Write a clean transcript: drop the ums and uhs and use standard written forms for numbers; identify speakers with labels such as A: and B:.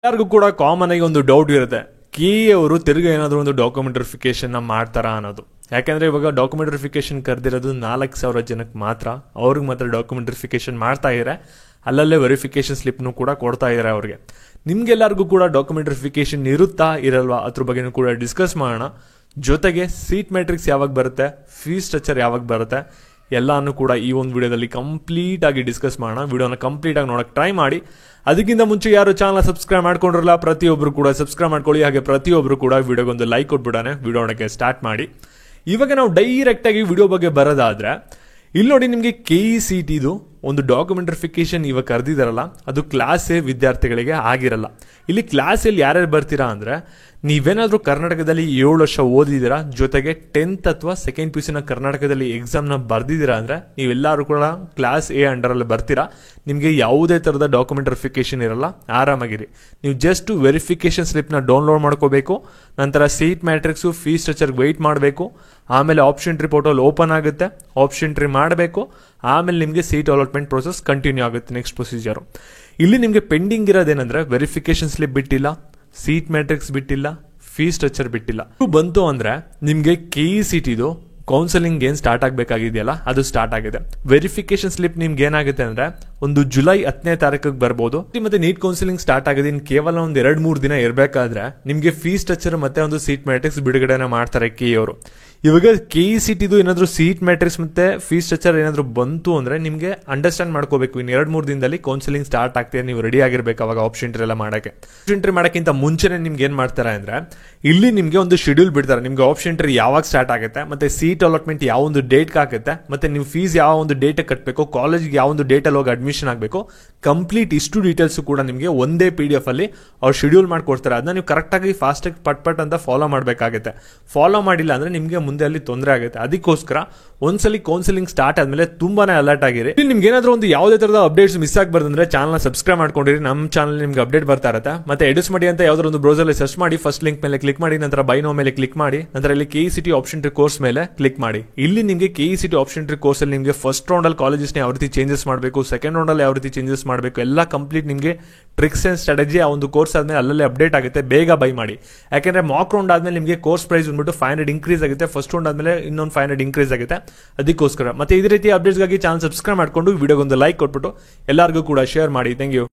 A: ಎಲ್ಲರಿಗೂ ಕೂಡ ಕಾಮನ್ ಆಗಿ ಒಂದು ಡೌಟ್ ಇರುತ್ತೆ, ಕೆ ಅವರು ತಿರ್ಗಿ ಏನಾದರೂ ಒಂದು ಡಾಕ್ಯುಮೆಂಟ್ ವೆರಿಫಿಕೇಶನ್ ಮಾಡ್ತಾರಾ ಅನ್ನೋದು. ಯಾಕಂದ್ರೆ ಇವಾಗ ಡಾಕ್ಯುಮೆಂಟ್ ವೆರಿಫಿಕೇಶನ್ ಕರೆದಿರೋದು 4,000 ಜನಕ್ಕೆ ಮಾತ್ರ. ಅವ್ರಿಗೆ ಮಾತ್ರ ಡಾಕ್ಯುಮೆಂಟ್ ವೆರಿಫಿಕೇಶನ್ ಮಾಡ್ತಾ ಇದ್ದಾರೆ, ಅಲ್ಲಲ್ಲೇ ವೆರಿಫಿಕೇಶನ್ ಸ್ಲಿಪ್ನು ಕೂಡ ಕೊಡ್ತಾ ಇದ್ದಾರೆ ಅವ್ರಿಗೆ. ನಿಮ್ಗೆಲ್ಲರಿಗೂ ಕೂಡ ಡಾಕ್ಯುಮೆಂಟ್ ವೆರಿಫಿಕೇಶನ್ ಇರುತ್ತಾ ಇರಲ್ವಾ ಅದ್ರ ಬಗ್ಗೆನೂ ಕೂಡ ಡಿಸ್ಕಸ್ ಮಾಡೋಣ. ಜೊತೆಗೆ ಸೀಟ್ ಮ್ಯಾಟ್ರಿಕ್ಸ್ ಯಾವಾಗ ಬರುತ್ತೆ, ಫೀಸ್ ಸ್ಟ್ರಕ್ಚರ್ ಯಾವಾಗ ಬರುತ್ತೆ, ಎಲ್ಲಾನು ಕೂಡ ಈ ಒಂದು ವಿಡಿಯೋದಲ್ಲಿ ಕಂಪ್ಲೀಟ್ ಆಗಿ ಡಿಸ್ಕಸ್ ಮಾಡೋಣ. ವಿಡಿಯೋನ ಕಂಪ್ಲೀಟ್ ಆಗಿ ನೋಡಕ್ಕೆ ಟ್ರೈ ಮಾಡಿ. ಅದಕ್ಕಿಂತ ಮುಂಚೆ ಯಾರು ಚಾನಲ್ ಸಬ್ಸ್ಕ್ರೈಬ್ ಮಾಡ್ಕೊಂಡಿರಲ್ಲ ಪ್ರತಿಯೊಬ್ಬರು ಕೂಡ ಸಬ್ಸ್ಕ್ರೈಬ್ ಮಾಡ್ಕೊಳ್ಳಿ. ಹಾಗೆ ಪ್ರತಿಯೊಬ್ಬರು ಕೂಡ ವಿಡಿಯೋಗೊಂದು ಲೈಕ್ ಕೊಟ್ಬಿಡಾನೆ ವಿಡಿಯೋನಕ್ಕೆ ಸ್ಟಾರ್ಟ್ ಮಾಡಿ. ಇವಾಗ ನಾವು ಡೈರೆಕ್ಟ್ ಆಗಿ ವಿಡಿಯೋ ಬಗ್ಗೆ ಬರೋದಾದ್ರೆ, ಇಲ್ಲಿ ನೋಡಿ ನಿಮಗೆ KECTದು ಒಂದು ಡಾಕ್ಯುಮೆಂಟ್ ವೆರಿಫಿಕೇಶನ್ ಇವಾಗ ಕರೆದಿದ್ದಾರಲ್ಲ, ಅದು ಕ್ಲಾಸ್ ಎ ವಿದ್ಯಾರ್ಥಿಗಳಿಗೆ ಆಗಿರಲ್ಲ. ಇಲ್ಲಿ ಕ್ಲಾಸ್ ಎಲ್ಲಿ ಯಾರ್ಯಾರು ಬರ್ತೀರಾ ಅಂದ್ರೆ, ನೀವೇನಾದ್ರೂ ಕರ್ನಾಟಕದಲ್ಲಿ 7 ವರ್ಷ ಓದಿದ್ದೀರಾ, ಜೊತೆಗೆ 10th ಅಥವಾ ಸೆಕೆಂಡ್ PUC ಕರ್ನಾಟಕದಲ್ಲಿ ಎಕ್ಸಾಮ್ನ ಬರ್ದಿದ್ದೀರಾ ಅಂದ್ರೆ ನೀವೆಲ್ಲರೂ ಕೂಡ ಕ್ಲಾಸ್ ಎ ಅಂಡರಲ್ಲಿ ಬರ್ತೀರಾ. ನಿಮಗೆ ಯಾವುದೇ ಥರದ ಡಾಕ್ಯುಮೆಂಟ್ ವೆರಿಫಿಕೇಶನ್ ಇರಲ್ಲ, ಆರಾಮಾಗಿರಿ. ನೀವು ಜಸ್ಟ್ ವೆರಿಫಿಕೇಶನ್ ಸ್ಲಿಪ್ನ ಡೌನ್ಲೋಡ್ ಮಾಡ್ಕೋಬೇಕು, ನಂತರ ಸೀಟ್ ಮ್ಯಾಟ್ರಿಕ್ಸು ಫೀಸ್ ಸ್ಟ್ರಕ್ಚರ್ಗೆ ವೆಯ್ಟ್ ಮಾಡಬೇಕು, ಆಮೇಲೆ ಆಪ್ಷನ್ ಟ್ರಿ ಪೋರ್ಟಲ್ ಓಪನ್ ಆಗುತ್ತೆ, ಆಪ್ಷನ್ ಟ್ರಿ ಮಾಡಬೇಕು, ಆಮೇಲೆ ನಿಮಗೆ ಸೀಟ್ ಅಲಾಟ್ಮೆಂಟ್ ಪ್ರೋಸೆಸ್ ಕಂಟಿನ್ಯೂ ಆಗುತ್ತೆ. ನೆಕ್ಸ್ಟ್ ಪ್ರೊಸೀಜರು ಇಲ್ಲಿ ನಿಮಗೆ ಪೆಂಡಿಂಗ್ ಇರೋದೇನಂದ್ರೆ ವೆರಿಫಿಕೇಶನ್ ಸ್ಲಿಪ್ ಬಿಟ್ಟಿಲ್ಲ, ಸೀಟ್ ಮ್ಯಾಟ್ರಿಕ್ಸ್ ಬಿಟ್ಟಿಲ್ಲ, ಫೀಸ್ ಸ್ಟ್ರಕ್ಚರ್ ಬಿಟ್ಟಿಲ್ಲ. ಬಂತು ಅಂದ್ರೆ ನಿಮಗೆ KECTದು ಕೌನ್ಸೆಲಿಂಗ್ ಏನ್ ಸ್ಟಾರ್ಟ್ ಆಗಬೇಕಾಗಿದೆಯಲ್ಲ ಅದು ಸ್ಟಾರ್ಟ್ ಆಗಿದೆ. ವೆರಿಫಿಕೇಶನ್ ಸ್ಲಿಪ್ ನಿಮ್ಗೆ ಏನಾಗುತ್ತೆ ಅಂದ್ರೆ ಒಂದು ಜುಲೈ 10ನೇ ತಾರೀಕಿಗೆ ಬರ್ಬೋದು. ಮತ್ತೆ ನೀಟ್ ಕೌನ್ಸಿಲಿಂಗ್ ಸ್ಟಾರ್ಟ್ ಆಗಿದೆ, ಇನ್ನು ಕೇವಲ ಒಂದು 2-3 ದಿನ ಇರಬೇಕಾದ್ರೆ ನಿಮಗೆ ಫೀಸ್ ಸ್ಟ್ರಕ್ಚರ್ ಮತ್ತೆ ಒಂದು ಸೀಟ್ ಮ್ಯಾಟ್ರಿಕ್ಸ್ ಬಿಡುಗಡೆನ ಮಾಡ್ತಾರೆ KE ಅವರು. ಇವಾಗ KECTದು ಏನಾದ್ರು ಸೀಟ್ ಮ್ಯಾಟ್ರಿಕ್ಸ್ ಮತ್ತೆ ಫೀಸ್ ಸ್ಟ್ರಕ್ಚರ್ ಏನಾದ್ರು ಬಂತು ಅಂದ್ರೆ ನಿಮಗೆ ಅಂಡರ್ಸ್ಟ್ಯಾಂಡ್ ಮಾಡ್ಕೋಬೇಕು, ಇನ್ನು 2-3 ದಿನದಲ್ಲಿ ಕೌನ್ಸಿಲಿಂಗ್ ಸ್ಟಾರ್ಟ್ ಆಗ್ತಿದೆ, ನೀವು ರೆಡಿ ಆಗಿರ್ಬೇಕು ಅವಾಗ ಆಪ್ಷನ್ ಎಂಟ್ರಿ ಎಲ್ಲ ಮಾಡಕ್ಕೆ. ಆಪ್ಷನ್ ಎಂಟ್ರಿ ಮಾಡಕ್ಕಿಂತ ಮುಂಚೆನೆ ನಿಮ್ಗೆ ಏನ್ ಮಾಡ್ತಾರೆ ಅಂದ್ರೆ, ಇಲ್ಲಿ ನಿಮ್ಗೆ ಒಂದು ಶೆಡ್ಯೂಲ್ ಬಿಡ್ತಾರೆ, ನಿಮ್ಗೆ ಆಪ್ಷನ್ ಎಂಟ್ರಿ ಯಾವಾಗ ಸ್ಟಾರ್ಟ್ ಆಗುತ್ತೆ, ಮತ್ತೆ ಸೀಟ್ ಅಲಾಟ್ಮೆಂಟ್ ಯಾವ ಒಂದು ಡೇಟ್ ಆಗುತ್ತೆ, ಮತ್ತೆ ನೀವು ಫೀಸ್ ಯಾವ ಒಂದು ಡೇಟ್ ಕಟ್ಟಬೇಕು, ಕಾಲೇಜ್ಗೆ ಯಾವ ಒಂದು ಡೇಟ್ ಅಲ್ಲಿ ಹೋಗಿ ಅಡ್ಮಿಷನ್ ಆಗಬೇಕು, ಕಂಪ್ಲೀಟ್ ಇಷ್ಟು ಡೀಟೇಲ್ಸ್ ಕೂಡ ನಿಮಗೆ ಒಂದೇ PDF ಅಲ್ಲಿ ಅವ್ರು ಶೆಡ್ಯೂಲ್ ಮಾಡ್ಕೊಡ್ತಾರೆ. ಅದನ್ನ ನೀವು ಕರೆಕ್ಟ್ ಆಗಿ ಫಾಸ್ಟ್ ಆಗಿ ಪಟ್ ಅಂತ ಫಾಲೋ ಮಾಡಬೇಕಾಗುತ್ತೆ. ಫಾಲೋ ಮಾಡಿಲ್ಲ ಅಂದ್ರೆ ನಿಮ್ಗೆ ಮುಂದೆ ಅಲ್ಲಿ ತೊಂದರೆ ಆಗುತ್ತೆ. ಅದಕ್ಕೋಸ್ಕರ ಒಂದ್ಸಲಿ ಕೌನ್ಸಿಲಿಂಗ್ ಸ್ಟಾರ್ಟ್ ಆದ್ಮೇಲೆ ತುಂಬಾನೇ ಅಲರ್ಟ್ ಆಗಿರಿ. ಇಲ್ಲಿ ನಿಮ್ಗೆ ಏನಾದ್ರೂ ಒಂದು ಯಾವುದೇ ತರದ ಅಪ್ಡೇಟ್ಸ್ ಮಿಸ್ ಆಗಬಾರ್ದಂದ್ರೆ ಚಾನಲ್ ಸಬ್ಸ್ಕ್ರೈಬ್ ಮಾಡ್ಕೊಂಡಿರಿ, ನಮ್ಮ ಚಾನಲ್ ನಿಮ್ಗೆ ಅಪ್ಡೇಟ್ ಬರ್ತಾ ಇರುತ್ತೆ. ಮತ್ತೆ ಎಡಿಸ್ ಮಾಡಿ ಅಂತ ಯಾವ್ದಾದ್ರು ಒಂದು ಬ್ರೌಸರ್ ಅಲ್ಲಿ ಸರ್ಚ್ ಮಾಡಿ, ಫಸ್ಟ್ ಲಿಂಕ್ ಮೇಲೆ ಕ್ಲಿಕ್ ಮಾಡಿ, ನಂತರ ಬೈ ನೋ ಮೇಲೆ ಕ್ಲಿಕ್ ಮಾಡಿ, ನಂತರ ಇಲ್ಲಿ KECT ಆಪ್ಷನ್ ಟ್ರಿ ಕೋರ್ಸ್ ಮೇಲೆ ಕ್ಲಿಕ್ ಮಾಡಿ. ಇಲ್ಲಿ ನಿಮಗೆ KECT ಆಪ್ಷನ್ ಟ್ರಿ ಕೋರ್ಸ್ ಅಲ್ಲಿ ನಿಮಗೆ ಫಸ್ಟ್ ರೌಂಡ್ ಅಲ್ಲಿ ಕಾಲೇಜಸ್ ಯಾವ ರೀತಿ ಚೇಂಜಸ್ ಮಾಡಬೇಕು, ಸೆಕೆಂಡ್ ರೌಂಡ್ ಅಲ್ಲಿ ಯಾವ ರೀತಿ ಚೇಂಜಸ್ ಮಾಡಬೇಕು, ಎಲ್ಲ ಕಂಪ್ಲೀಟ್ ನಿಮಗೆ ಟ್ರಿಕ್ಸ್ ಅಂಡ್ ಸ್ಟ್ರಾಟಜಿ ಆ ಒಂದು ಕೋರ್ಸ್ ಆದ್ಮೇಲೆ ಅಲ್ಲೇ ಅಪ್ಡೇಟ್ ಆಗುತ್ತೆ. ಬೇಗ ಬೈ ಮಾಡಿ, ಯಾಕಂದ್ರೆ ಮಾಕ್ ರೌಂಡ್ ಆದ್ಮೇಲೆ ನಿಮಗೆ ಕೋರ್ಸ್ ಪ್ರೈಸ್ ಬಂದ್ಬಿಟ್ಟು 500 ಇನ್ಕ್ರೀಸ್ ಆಗುತ್ತೆ, ಫಸ್ಟ್ ರೌಂಡ್ ಆದ್ಮೇಲೆ ಇನ್ನೊಂದು 500 ಇನ್ಕ್ರೀಸ್ ಆಗುತ್ತೆ. ಅದಕ್ಕೋಸ್ಕರ ಮತ್ತೆ ಇದೇ ರೀತಿ ಅಪ್ಡೇಟ್ಸ್ಗಾಗಿ ಚಾನಲ್ ಸಬ್ಸ್ಕ್ರೈಬ್ ಮಾಡ್ಕೊಂಡು ವಿಡಿಯೋಗೊಂದು ಲೈಕ್ ಕೊಟ್ಬಿಟ್ಟು ಎಲ್ಲರಿಗೂ ಕೂಡ ಶೇರ್ ಮಾಡಿ. Thank you.